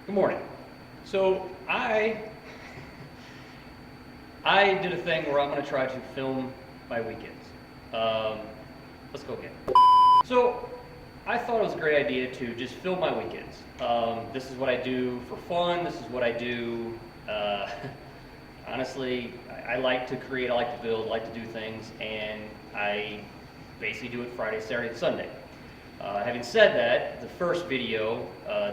Good morning. So I did a thing where I'm going to try to film my weekends. Let's go again. So I thought it was a great idea to just film my weekends. This is what I do for fun. This is what I do. Honestly, I like to create. I like to build. I like to do things, and I basically do it Friday, Saturday, and Sunday. Having said that, the first video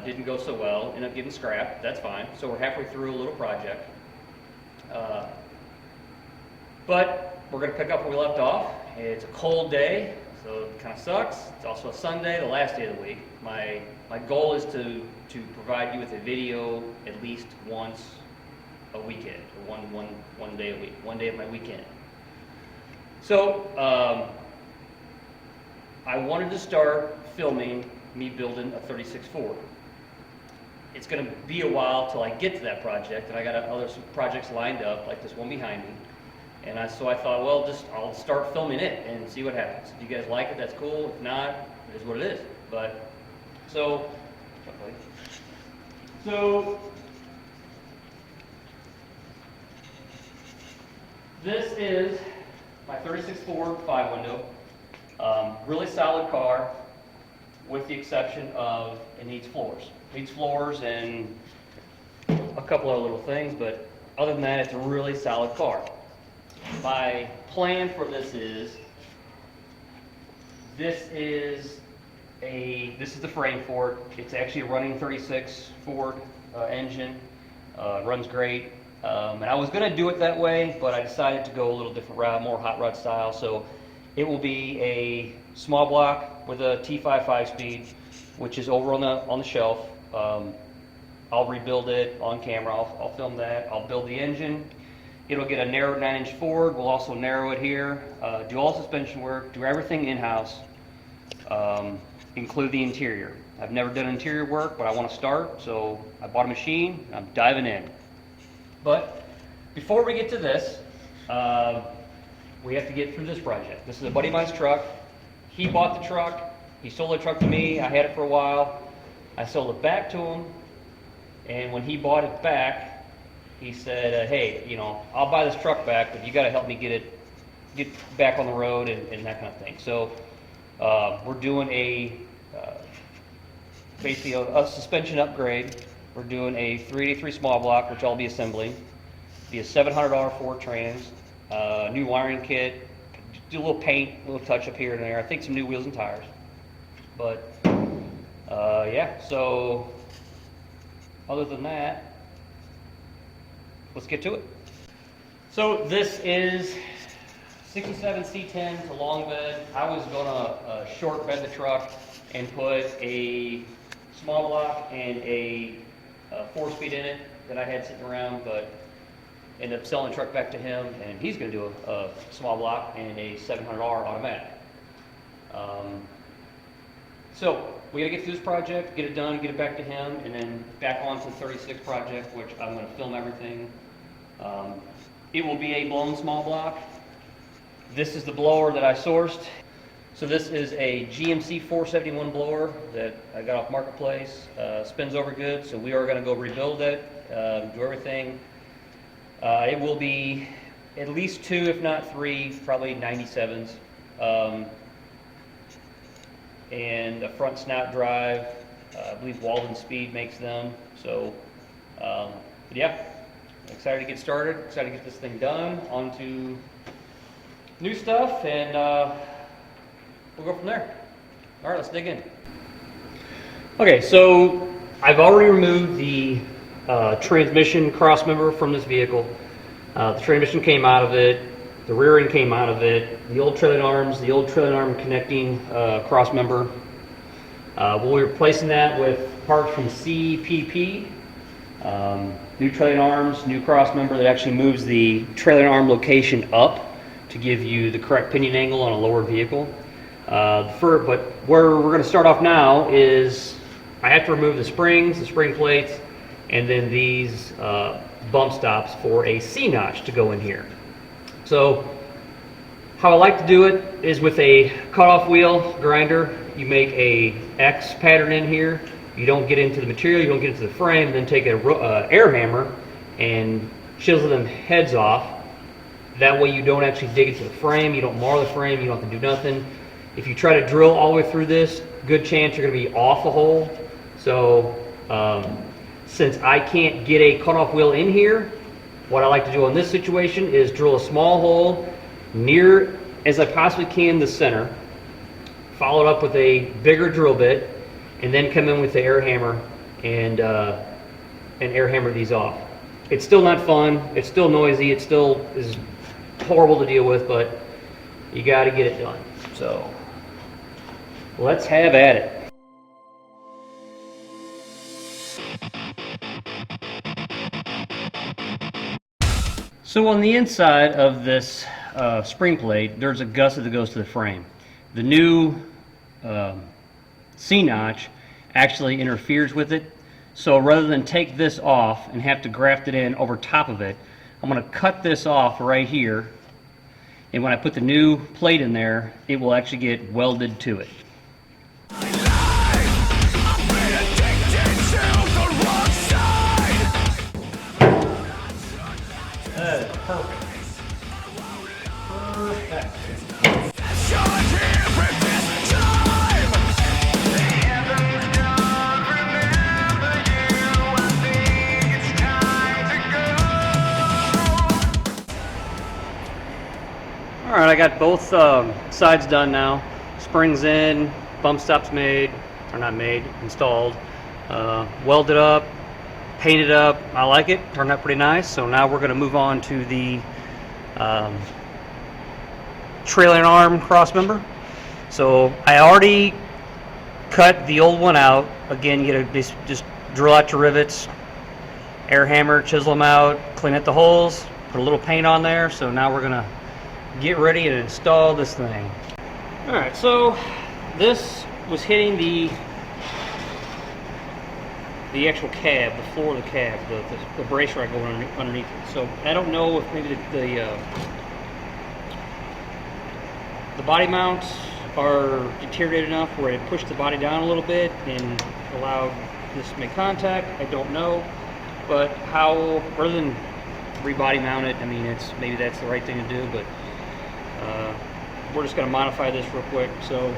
didn't go so well, ended up getting scrapped. That's fine. So we're halfway through a little project. But we're going to pick up where we left off. It's a cold day, so it kind of sucks. It's also a Sunday, the last day of the week. My goal is to provide you with a video at least once a weekend, or one day a week, one day of my weekend. So I wanted to start filming me building a 36 Ford. It's going to be a while till I get to that project, and I got other projects lined up, like this one behind me. And so I thought, well, I'll start filming it and see what happens. If you guys like it, that's cool. If not, it is what it is. But so this is my 36 Ford 5-window. Really solid car, with the exception of it needs floors. It needs floors and a couple other little things, but other than that, it's a really solid car. My plan for this is the frame for it. It's actually a running 36 Ford engine. Runs great. And I was going to do it that way, but I decided to go a little different route, more hot rod style. So it will be a small block with a T5 5-speed, which is over on the shelf. I'll rebuild it on camera. I'll film that. I'll build the engine. It'll get a narrow 9-inch Ford. We'll also narrow it here. Do all suspension work. Do everything in-house. Include the interior. I've never done interior work, but I want to start, so I bought a machine. I'm diving in. But before we get to this, we have to get through this project. This is a buddy of mine's truck. He bought the truck. He sold the truck to me. I had it for a while. I sold it back to him. And when he bought it back, he said, hey, I'll buy this truck back, but you got to help me get back on the road and that kind of thing. So we're doing basically a suspension upgrade. We're doing a 383 small block, which I'll be assembling. It'll be a $700 Ford trans, new wiring kit, do a little paint, a little touch up here and there. I think some new wheels and tires. But yeah, so other than that, let's get to it. So this is 67 C10 to long bed. I was going to short bed the truck and put a small block and a 4-speed in it that I had sitting around, but ended up selling the truck back to him, and he's going to do a small block and a $700 automatic. So we got to get through this project, get it done, get it back to him, and then back onto the 36 project, which I'm going to film everything. It will be a blown small block. This is the blower that I sourced. So this is a GMC 471 blower that I got off Marketplace. Spins over good, so we are going to go rebuild it, do everything. It will be at least 2, if not 3, probably 97s. And a front snout drive. I believe Walden Speed makes them. So, but yeah, excited to get started. Excited to get this thing done. On to new stuff, and we'll go from there. All right, let's dig in. Okay, so I've already removed the transmission cross member from this vehicle. The transmission came out of it. The rear end came out of it. The old trailing arm connecting cross member. We'll be replacing that with parts from CPP. New trailing arms, new cross member that actually moves the trailing arm location up to give you the correct pinion angle on a lower vehicle. But where we're going to start off now is I have to remove the springs, the spring plates, and then these bump stops for a C-notch to go in here. So how I like to do it is with a cutoff wheel grinder. You make a X pattern in here, you don't get into the material, you don't get into the frame, and then take an air hammer and chisel them heads off. That way you don't actually dig into the frame, you don't mar the frame, you don't have to do nothing. If you try to drill all the way through this, good chance you're going to be off the hole. So since I can't get a cutoff wheel in here, what I like to do in this situation is drill a small hole near as I possibly can the center, follow it up with a bigger drill bit, and then come in with the air hammer and air hammer these off. It's still not fun, it's still noisy, it still is horrible to deal with, but you got to get it done. So let's have at it. So on the inside of this spring plate, there's a gusset that goes to the frame. The new C-notch actually interferes with it. So rather than take this off and have to graft it in over top of it, I'm going to cut this off right here. And when I put the new plate in there, it will actually get welded to it. That is perfect. Perfect. All right, I got both sides done now. Springs in, bump stops made, or not made, installed, welded up, painted up. I like it, turned out pretty nice. So now we're gonna move on to the trailing arm cross member. So I already cut the old one out. Again, you gotta just drill out your rivets, air hammer, chisel them out, clean up the holes, put a little paint on there. So now we're gonna get ready and install this thing. All right, so this was hitting the actual cab, the floor of the cab, the brace rack going underneath it. So I don't know if maybe the body mounts are deteriorated enough where it pushed the body down a little bit and allowed this to make contact. I don't know, but rather than re-body mount it, I mean, maybe that's the right thing to do, but we're just going to modify this real quick. So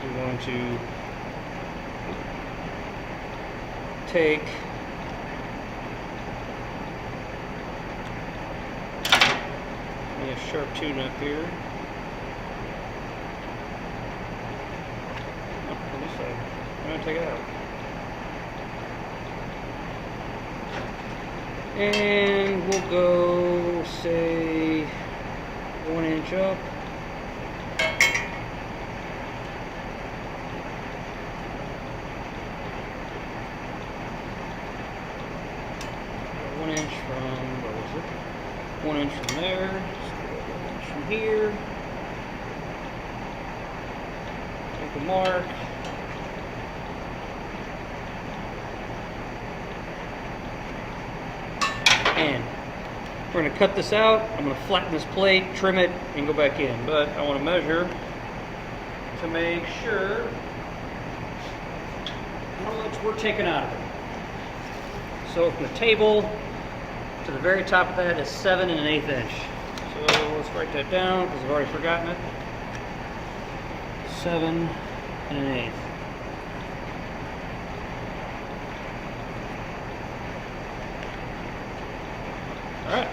I'm going to take a sharp tune-up here. Oh, on this side. I'm going to take it out. And we'll go, say, 1 inch up. One inch from there, 1 inch from here. Take a mark. And we're going to cut this out. I'm going to flatten this plate, trim it, and go back in. But I want to measure to make sure how much we're taking out of it. So from the table to the very top of that is 7 1/8 inch. So let's write that down because I've already forgotten it. 7 1/8. All right.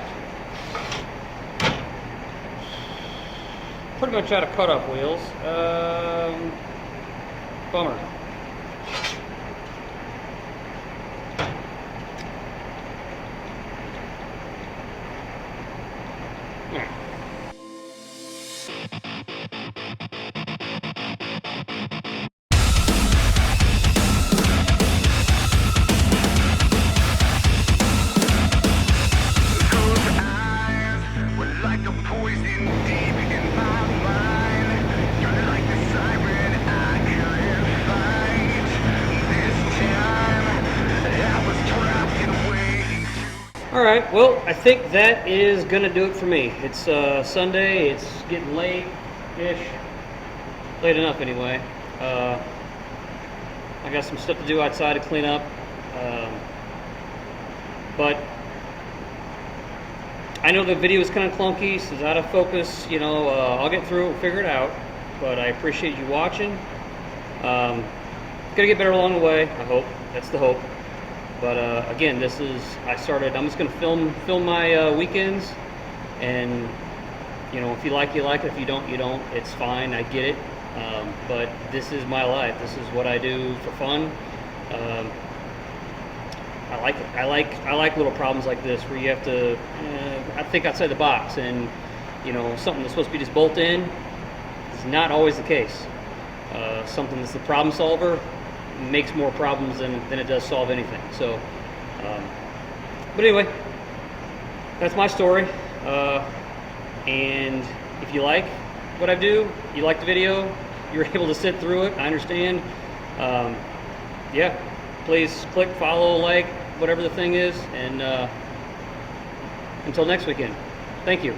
Pretty much out of cutoff wheels. Bummer. Alright, well, I think that is going to do it for me. It's Sunday, it's getting late-ish. Late enough, anyway. I got some stuff to do outside to clean up. But I know the video is kind of clunky, so it's out of focus. You know, I'll get through it, figure it out. But I appreciate you watching. Gonna get better along the way, I hope. That's the hope. But again, I'm just gonna film my weekends, and you know, if you like, you like it. If you don't, you don't. It's fine. I get it. But this is my life. This is what I do for fun. I like it. I like little problems like this where you have to think outside the box, and you know, something that's supposed to be just bolt in is not always the case. Something that's the problem solver makes more problems than it does solve anything. So, but anyway, that's my story. And if you like what I do, you like the video, you're able to sit through it, I understand. Yeah, please click, follow, like, whatever the thing is, and until next weekend, thank you.